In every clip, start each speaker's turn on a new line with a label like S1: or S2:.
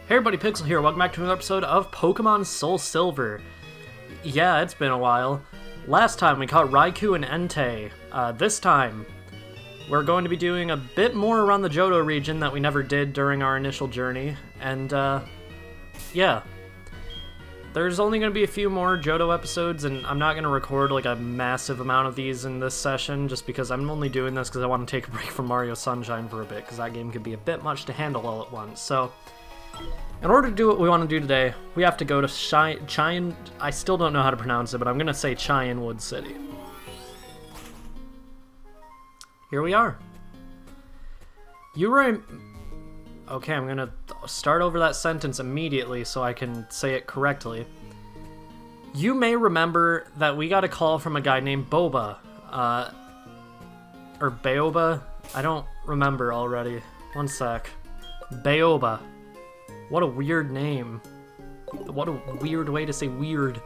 S1: Hey everybody, Pixel here. Welcome back to another episode of Pokemon Soul Silver. Yeah, it's been a while. Last time we caught Raikou and Entei. This time, we're going to be doing a bit more around the Johto region that we never did during our initial journey. And, yeah. There's only going to be a few more Johto episodes, and I'm not going to record like a massive amount of these in this session, just because I'm only doing this because I want to take a break from Mario Sunshine for a bit, because that game can be a bit much to handle all at once. So, in order to do what we want to do today, we have to go to Cheyenne. I still don't know how to pronounce it, but I'm going to say Cheyenne City. Here we are. Okay, I'm going to start over that sentence immediately so I can say it correctly. You may remember that we got a call from a guy named Boba. Or Baoba? I don't remember already. One sec. Baoba. What a weird name. What a weird way to say weird.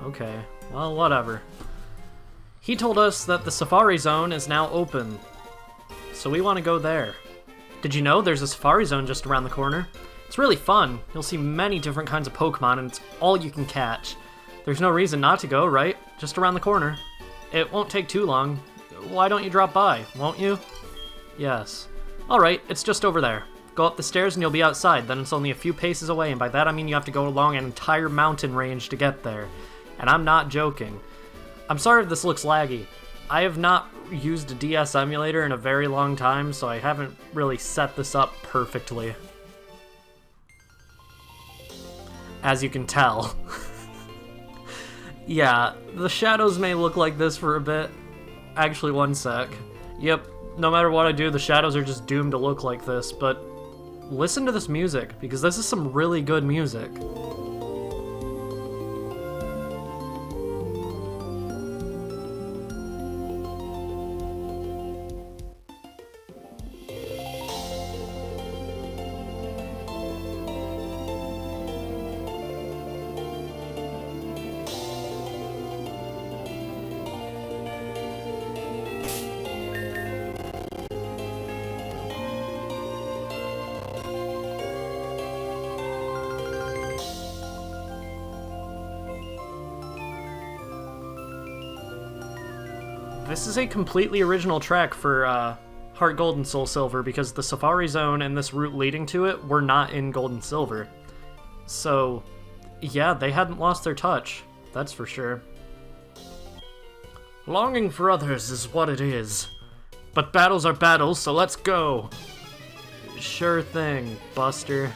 S1: Okay, well, whatever. He told us that the Safari Zone is now open, so we want to go there. Did you know there's a Safari Zone just around the corner? It's really fun. You'll see many different kinds of Pokemon, and it's all you can catch. There's no reason not to go, right? Just around the corner. It won't take too long. Why don't you drop by, won't you? Yes. Alright, it's just over there. Go up the stairs and you'll be outside, then it's only a few paces away, and by that I mean you have to go along an entire mountain range to get there. And I'm not joking. I'm sorry if this looks laggy. I have not used a DS emulator in a very long time, so I haven't really set this up perfectly. As you can tell. Yeah, the shadows may look like this for a bit. Actually, one sec. Yep, no matter what I do, the shadows are just doomed to look like this, but listen to this music, because this is some really good music. This is a completely original track for Heart Gold and Soul Silver, because the Safari Zone and this route leading to it were not in Gold and Silver. So, yeah, they hadn't lost their touch, that's for sure. Longing for others is what it is. But battles are battles, so let's go! Sure thing, Buster.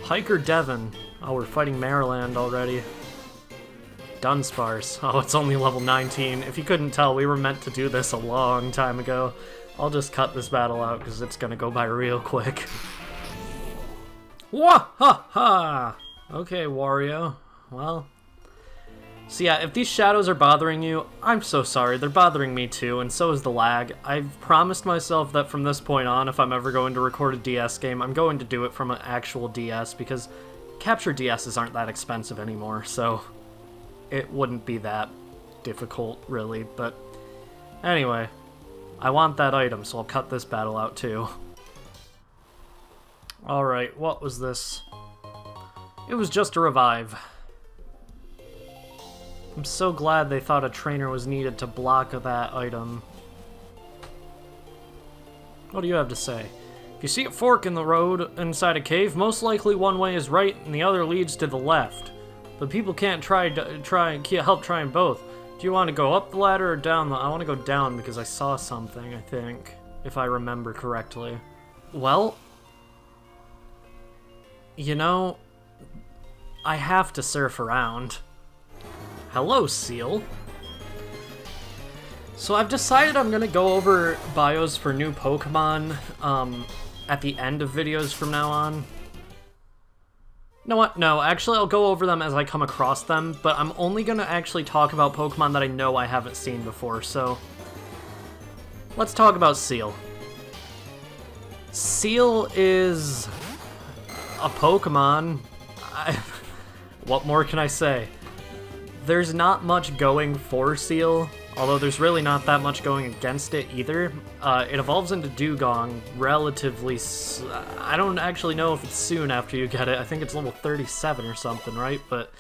S1: Hiker Devon. Oh, we're fighting Maryland already. Dunsparce. Oh, it's only level 19. If you couldn't tell, we were meant to do this a long time ago. I'll just cut this battle out because it's gonna go by real quick. Wah ha ha! Okay, Wario. Well. So yeah, if these shadows are bothering you, I'm so sorry. They're bothering me too, and so is the lag. I've promised myself that from this point on, if I'm ever going to record a DS game, I'm going to do it from an actual DS, because capture DSs aren't that expensive anymore, so it wouldn't be that difficult, really, but anyway, I want that item, so I'll cut this battle out, too. Alright, what was this? It was just a revive. I'm so glad they thought a trainer was needed to block that item. What do you have to say? If you see a fork in the road inside a cave, most likely one way is right and the other leads to the left. But people can't help trying both. Do you want to go up the ladder or down the... I want to go down because I saw something, I think, if I remember correctly. Well, you know, I have to surf around. Hello, Seal. So I've decided I'm gonna go over bios for new Pokemon at the end of videos from now on. You know what? No, actually I'll go over them as I come across them, but I'm only gonna actually talk about Pokemon that I know I haven't seen before, so let's talk about Seal. Seal is a Pokemon. What more can I say? There's not much going for Seal. Although there's really not that much going against it either. It evolves into Dugong relatively... I don't actually know if it's soon after you get it. I think it's level 37 or something, right? But,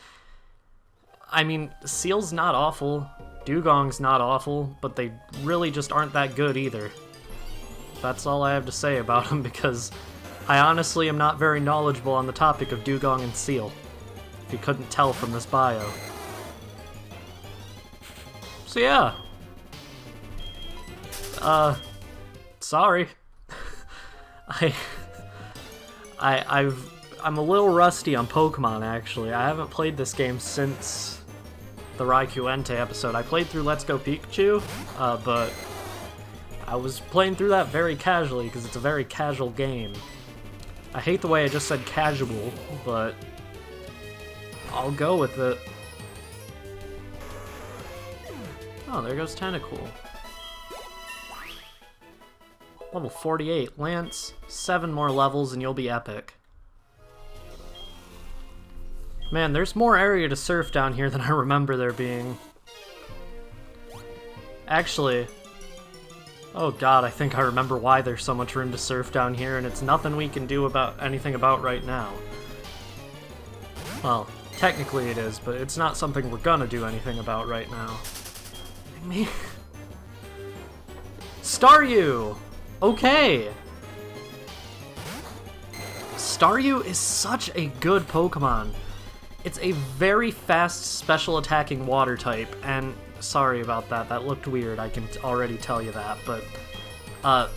S1: I mean, Seal's not awful. Dugong's not awful, but they really just aren't that good either. That's all I have to say about them, because I honestly am not very knowledgeable on the topic of Dugong and Seal, if you couldn't tell from this bio. So yeah. Sorry. I'm a little rusty on Pokemon, actually. I haven't played this game since the Raikou Entei episode. I played through Let's Go Pikachu, but I was playing through that very casually, because it's a very casual game. I hate the way I just said casual, but I'll go with it. Oh, there goes Tentacool. Level 48. Lance, 7 more levels and you'll be epic. Man, there's more area to surf down here than I remember there being. Actually, oh god, I think I remember why there's so much room to surf down here, and it's nothing we can do about anything about right now. Well, technically it is, but it's not something we're gonna do anything about right now. Me? Staryu! Okay! Staryu is such a good Pokemon. It's a very fast special attacking water type, and sorry about that, that looked weird, I can already tell you that, but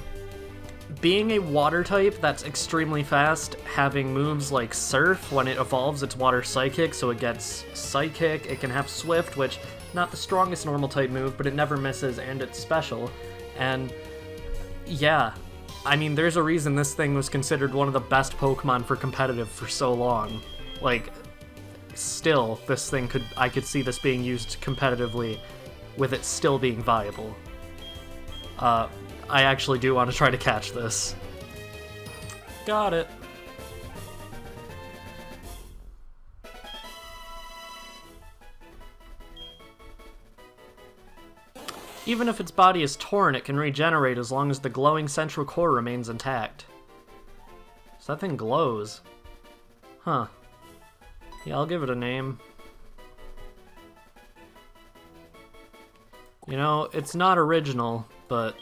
S1: being a water type that's extremely fast, having moves like Surf, when it evolves it's water psychic, so it gets psychic, it can have Swift, which not the strongest normal type move, but it never misses and it's special. And yeah, I mean, there's a reason this thing was considered one of the best Pokemon for competitive for so long. Like, still, this thing I could see this being used competitively with it still being viable. I actually do want to try to catch this. Got it. Even if its body is torn, it can regenerate as long as the glowing central core remains intact. So that thing glows. Huh. Yeah, I'll give it a name. You know, it's not original, but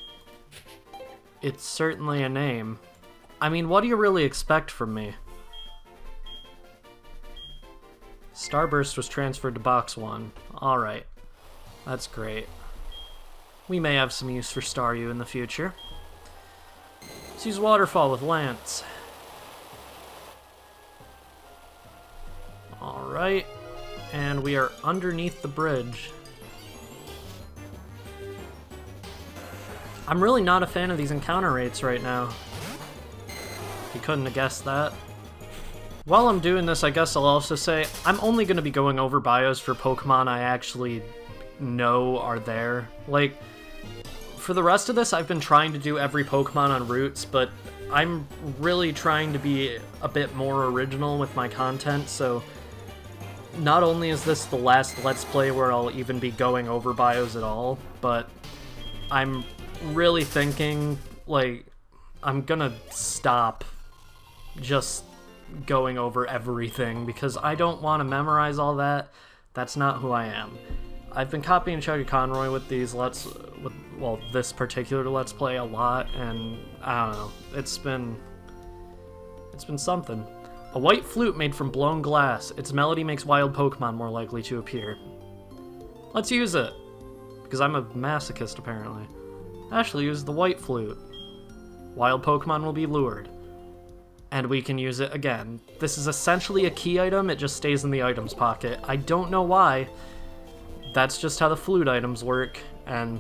S1: it's certainly a name. I mean, what do you really expect from me? Starburst was transferred to Box 1. Alright. That's great. We may have some use for Staryu in the future. Let's use Waterfall with Lance. Alright. And we are underneath the bridge. I'm really not a fan of these encounter rates right now. You couldn't have guessed that. While I'm doing this, I guess I'll also say, I'm only going to be going over bios for Pokemon I actually know are there. Like, for the rest of this, I've been trying to do every Pokemon on routes, but I'm really trying to be a bit more original with my content, so not only is this the last Let's Play where I'll even be going over bios at all, but I'm really thinking, like, I'm gonna stop just going over everything, because I don't want to memorize all that. That's not who I am. I've been copying Chugga Conroy with these this particular Let's Play a lot, and I don't know, it's been something. A white flute made from blown glass. Its melody makes wild Pokemon more likely to appear. Let's use it, because I'm a masochist apparently. Ashley used the white flute. Wild Pokemon will be lured. And we can use it again. This is essentially a key item, it just stays in the items pocket. I don't know why. That's just how the flute items work, and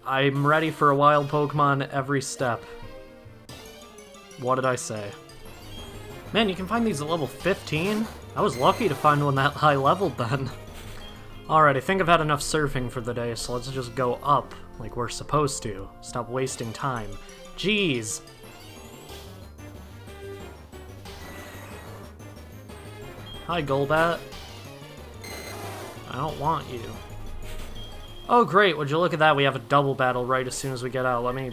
S1: I'm ready for a wild Pokemon every step. What did I say? Man, you can find these at level 15? I was lucky to find one that high leveled then. Alright, I think I've had enough surfing for the day, so let's just go up like we're supposed to. Stop wasting time. Jeez! Hi, Golbat. I don't want you. Oh great, would you look at that, we have a double battle right as soon as we get out. Let me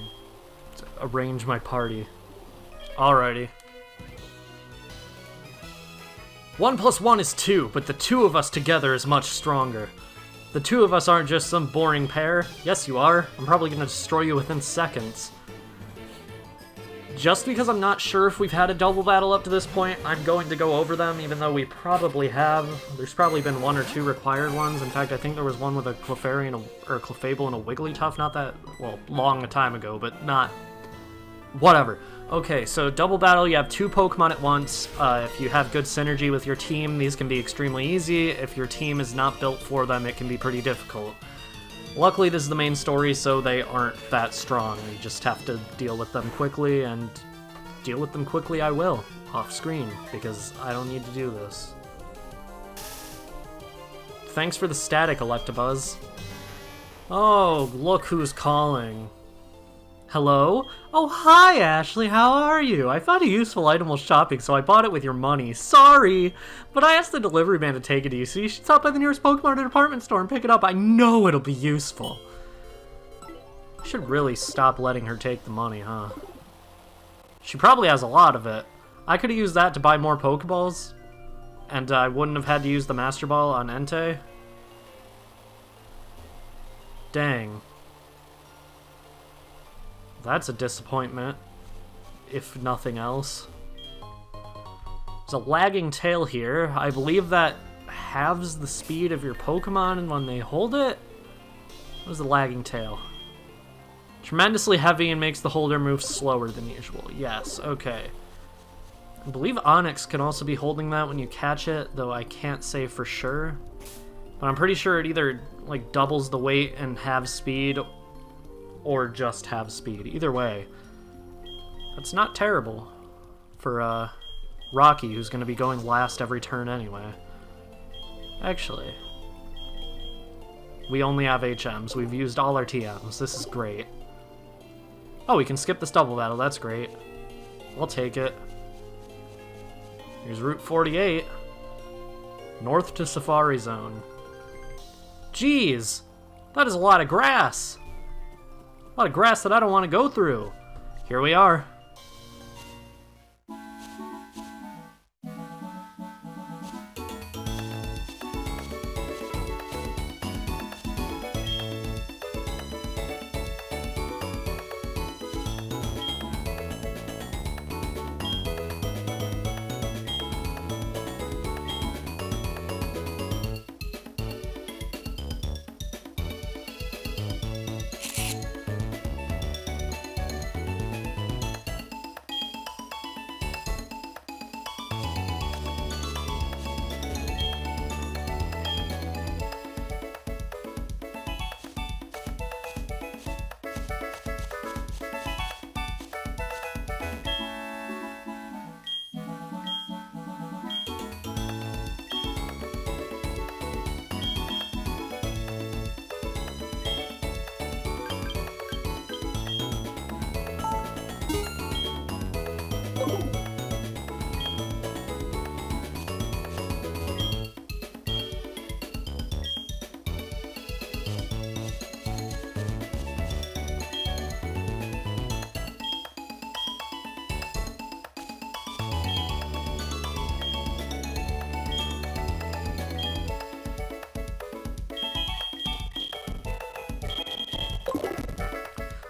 S1: arrange my party. Alrighty. 1 + 1 is 2, but the two of us together is much stronger. The two of us aren't just some boring pair. Yes, you are. I'm probably gonna destroy you within seconds. Just because I'm not sure if we've had a double battle up to this point, I'm going to go over them, even though we probably have. There's probably been 1 or 2 required ones. In fact, I think there was one with a Clefairy and or a Clefable and a Wigglytuff, not that, well, long a time ago, but not... Whatever. Okay, so double battle, you have 2 Pokemon at once. If you have good synergy with your team, these can be extremely easy. If your team is not built for them, it can be pretty difficult. Luckily, this is the main story, so they aren't that strong. You just have to deal with them quickly, and deal with them quickly I will, off screen, because I don't need to do this. Thanks for the static, Electabuzz. Oh, look who's calling. Hello? Oh, hi, Ashley, how are you? I found a useful item while shopping, so I bought it with your money. Sorry, but I asked the delivery man to take it to you, so you should stop by the nearest Pokemon or department store and pick it up. I know it'll be useful. I should really stop letting her take the money, huh? She probably has a lot of it. I could have used that to buy more Pokeballs, and I wouldn't have had to use the Master Ball on Entei. Dang. That's a disappointment, if nothing else. There's a lagging tail here. I believe that halves the speed of your Pokemon when they hold it. What is the lagging tail? Tremendously heavy and makes the holder move slower than usual. Yes, okay. I believe Onix can also be holding that when you catch it, though I can't say for sure. But I'm pretty sure it either like doubles the weight and halves speed, or just have speed. Either way, that's not terrible for Rocky, who's going to be going last every turn anyway. Actually, we only have HMs. We've used all our TMs. This is great. Oh, we can skip this double battle. That's great. I'll take it. Here's Route 48. North to Safari Zone. Jeez, that is a lot of grass. A lot of grass that I don't want to go through. Here we are.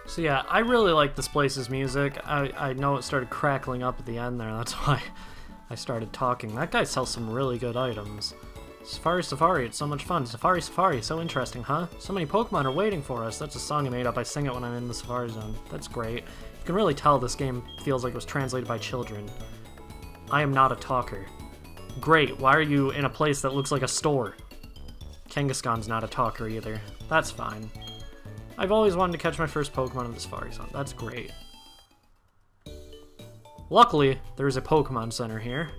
S1: So yeah, I really like this place's music. I know it started crackling up at the end there, that's why I started talking. That guy sells some really good items. Safari Safari, it's so much fun. Safari Safari, so interesting, huh? So many Pokemon are waiting for us. That's a song I made up. I sing it when I'm in the Safari Zone. That's great. You can really tell this game feels like it was translated by children. I am not a talker. Great, why are you in a place that looks like a store? Kangaskhan's not a talker either. That's fine. I've always wanted to catch my first Pokemon in the Safari Zone. That's great. Luckily, there is a Pokemon Center here.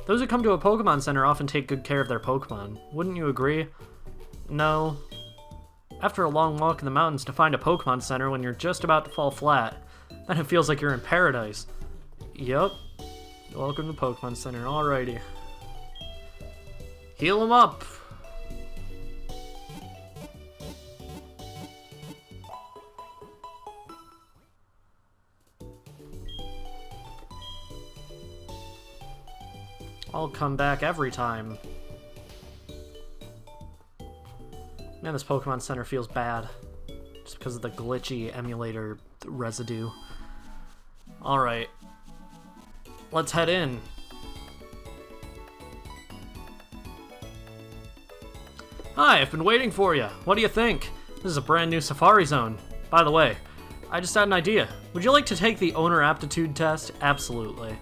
S1: Those who come to a Pokemon Center often take good care of their Pokemon. Wouldn't you agree? No. After a long walk in the mountains to find a Pokemon Center when you're just about to fall flat, then it feels like you're in paradise. Yup. Welcome to Pokemon Center. Alrighty. Heal him up! I'll come back every time. Man, this Pokemon Center feels bad. Just because of the glitchy emulator residue. Alright. Let's head in. Hi, I've been waiting for you. What do you think? This is a brand new Safari Zone. By the way, I just had an idea. Would you like to take the owner aptitude test? Absolutely.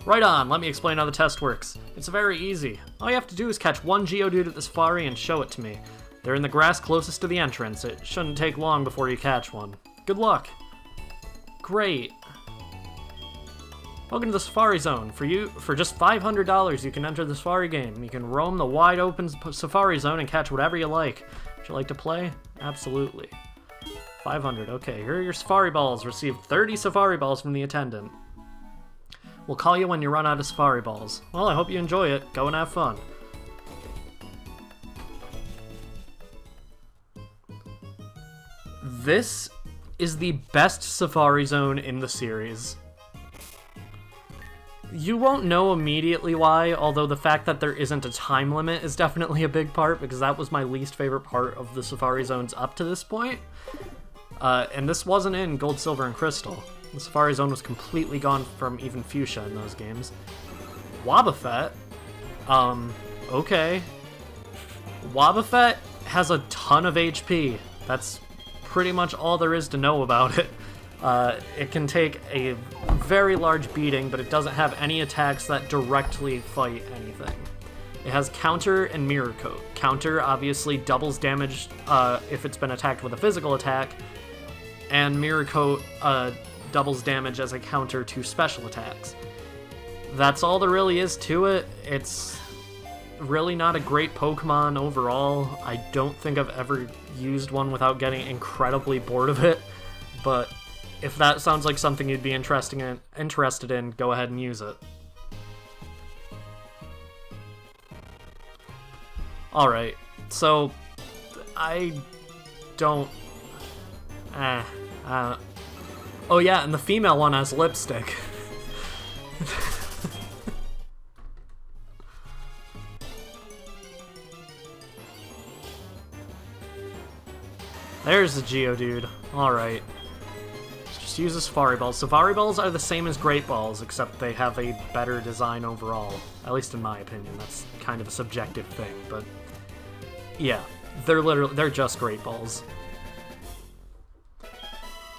S1: Right on, let me explain how the test works. It's very easy. All you have to do is catch one Geodude at the Safari and show it to me. They're in the grass closest to the entrance. It shouldn't take long before you catch one. Good luck. Great. Welcome to the Safari Zone. For just $500, you can enter the Safari game. You can roam the wide open Safari Zone and catch whatever you like. Would you like to play? Absolutely. 500. Okay, here are your Safari Balls. Receive 30 Safari Balls from the attendant. We'll call you when you run out of Safari Balls. Well, I hope you enjoy it. Go and have fun. This is the best Safari Zone in the series. You won't know immediately why, although the fact that there isn't a time limit is definitely a big part, because that was my least favorite part of the Safari Zones up to this point. And this wasn't in Gold, Silver, and Crystal. The Safari Zone was completely gone from even Fuchsia in those games. Wobbuffet? Okay. Wobbuffet has a ton of HP. That's pretty much all there is to know about it. It can take a very large beating, but it doesn't have any attacks that directly fight anything. It has Counter and Mirror Coat. Counter obviously doubles damage if it's been attacked with a physical attack, and Mirror Coat doubles damage as a counter to special attacks. That's all there really is to it. It's really not a great Pokemon overall. I don't think I've ever used one without getting incredibly bored of it, but if that sounds like something you'd be interested in, go ahead and use it. Alright, so I don't... Oh yeah, and the female one has lipstick. There's the Geodude. Alright. Just use the Safari Balls. Safari Balls are the same as Great Balls, except they have a better design overall. At least in my opinion. That's kind of a subjective thing, but... yeah, they're just Great Balls.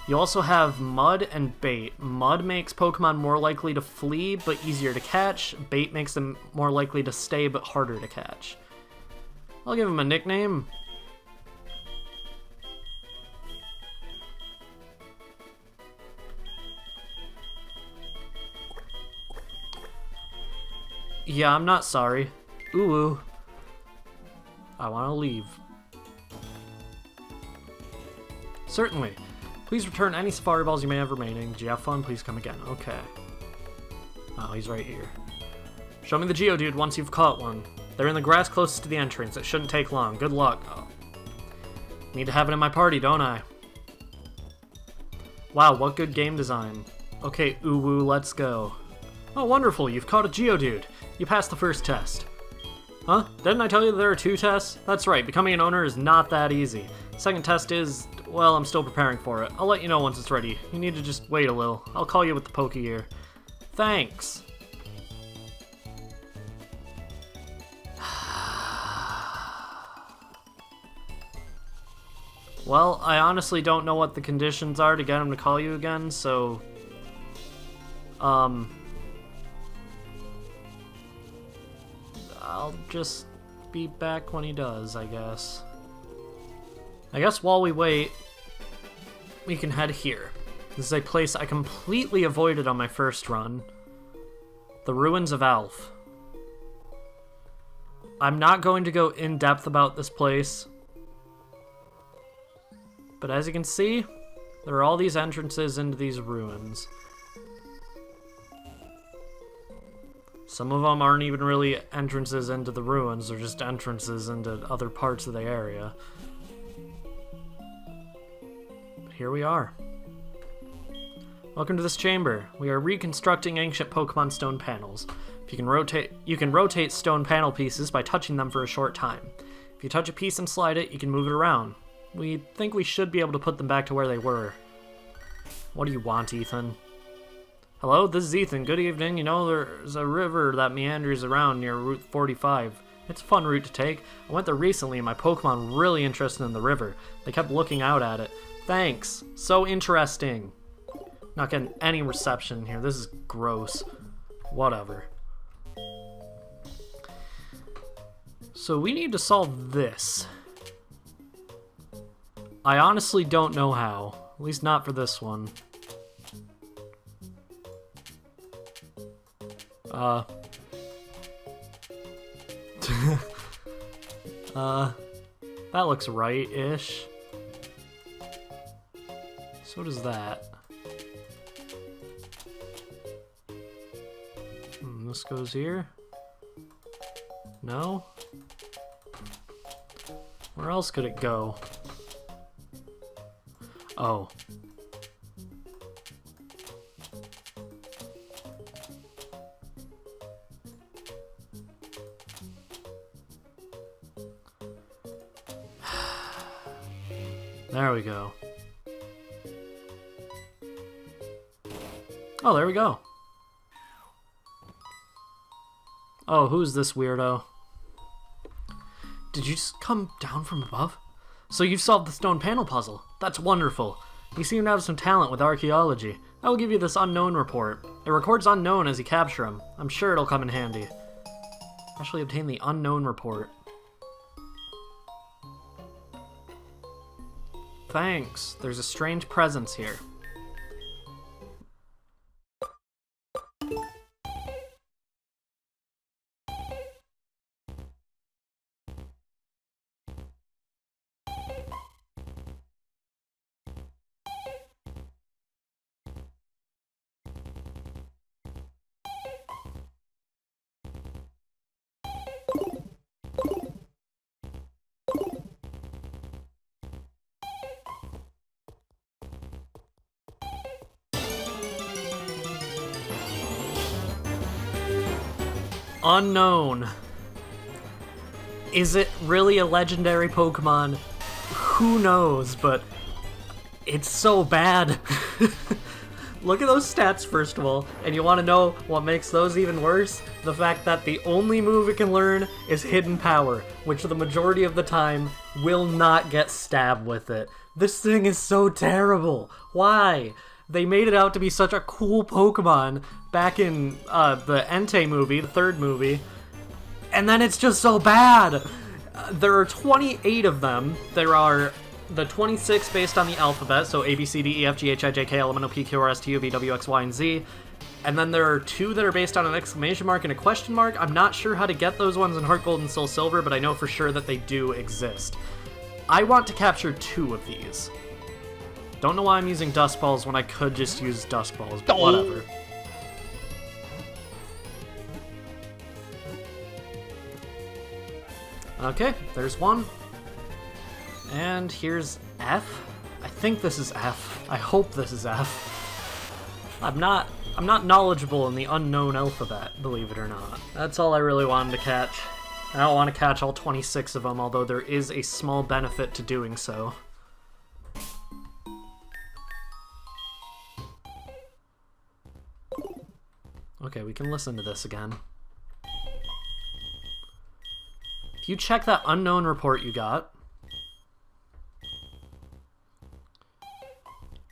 S1: You also have Mud and Bait. Mud makes Pokemon more likely to flee, but easier to catch. Bait makes them more likely to stay, but harder to catch. I'll give him a nickname. Yeah, I'm not sorry. Ooh. I want to leave. Certainly. Please return any Safari Balls you may have remaining. Did you have fun? Please come again. Okay. Oh, he's right here. Show me the Geodude once you've caught one. They're in the grass closest to the entrance. It shouldn't take long. Good luck. Oh. Need to have it in my party, don't I? Wow, what good game design. Okay, Uwu, let's go. Oh, wonderful. You've caught a Geodude. You passed the first test. Huh? Didn't I tell you there are 2 tests? That's right. Becoming an owner is not that easy. Second test is... well, I'm still preparing for it. I'll let you know once it's ready. You need to just wait a little. I'll call you with the Poké-Gear. Thanks. Well, I honestly don't know what the conditions are to get him to call you again, so... I'll just be back when he does, I guess. I guess while we wait, we can head here. This is a place I completely avoided on my first run. The Ruins of Alph. I'm not going to go in depth about this place, but as you can see, there are all these entrances into these ruins. Some of them aren't even really entrances into the ruins, they're just entrances into other parts of the area. But here we are. Welcome to this chamber. We are reconstructing ancient Pokemon stone panels. You can rotate stone panel pieces by touching them for a short time. If you touch a piece and slide it, you can move it around. We think we should be able to put them back to where they were. What do you want, Ethan? Hello, this is Ethan. Good evening. You know, there's a river that meanders around near Route 45. It's a fun route to take. I went there recently and my Pokemon were really interested in the river. They kept looking out at it. Thanks. So interesting. Not getting any reception here. This is gross. Whatever. So we need to solve this. I honestly don't know how. At least not for this one. That looks right-ish. So does that. This goes here. No? Where else could it go? Oh. There we go. Oh, there we go. Oh, who's this weirdo? Did you just come down from above? So you've solved the stone panel puzzle. That's wonderful. You seem to have some talent with archaeology. I will give you this Unown report. It records Unown as you capture him. I'm sure it'll come in handy. Actually obtain the Unown report. Thanks. There's a strange presence here. Unown. Is it really a legendary Pokemon? Who knows, but it's so bad. Look at those stats, first of all, and you want to know what makes those even worse? The fact that the only move it can learn is Hidden Power, which the majority of the time will not get stabbed with it. This thing is so terrible. Why? They made it out to be such a cool Pokemon back in the Entei movie, the third movie, and then it's just so bad. There are 28 of them. There are the 26 based on the alphabet, so A, B, C, D, E, F, G, H, I, J, K, L, M, N, O, P, Q, R, S, T, U, V, W, X, Y, and Z. And then there are 2 that are based on an exclamation mark and a question mark. I'm not sure how to get those ones in Heart Gold and Soul Silver, but I know for sure that they do exist. I want to capture 2 of these. Don't know why I'm using Dust Balls when I could just use Dust Balls, but whatever. Okay, there's one. And here's F. I think this is F. I hope this is F. I'm not knowledgeable in the Unown alphabet, believe it or not. That's all I really wanted to catch. I don't want to catch all 26 of them, although there is a small benefit to doing so. Okay, we can listen to this again. If you check that Unown report you got,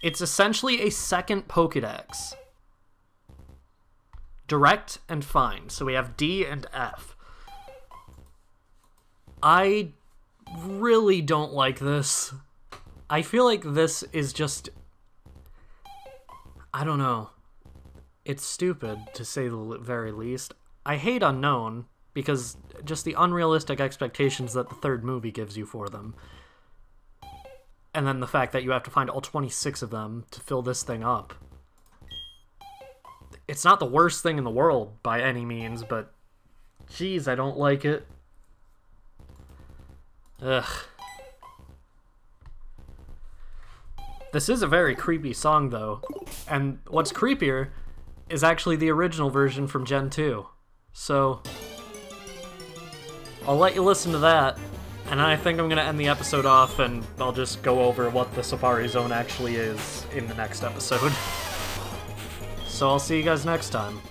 S1: it's essentially a second Pokédex. Direct and Find. So we have D and F. I really don't like this. I feel like this is just... I don't know. It's stupid, to say the very least. I hate Unown, because just the unrealistic expectations that the third movie gives you for them. And then the fact that you have to find all 26 of them to fill this thing up. It's not the worst thing in the world, by any means, but... Jeez, I don't like it. Ugh. This is a very creepy song, though. And what's creepier is actually the original version from Gen 2. So, I'll let you listen to that, and I think I'm gonna end the episode off, and I'll just go over what the Safari Zone actually is in the next episode. So I'll see you guys next time.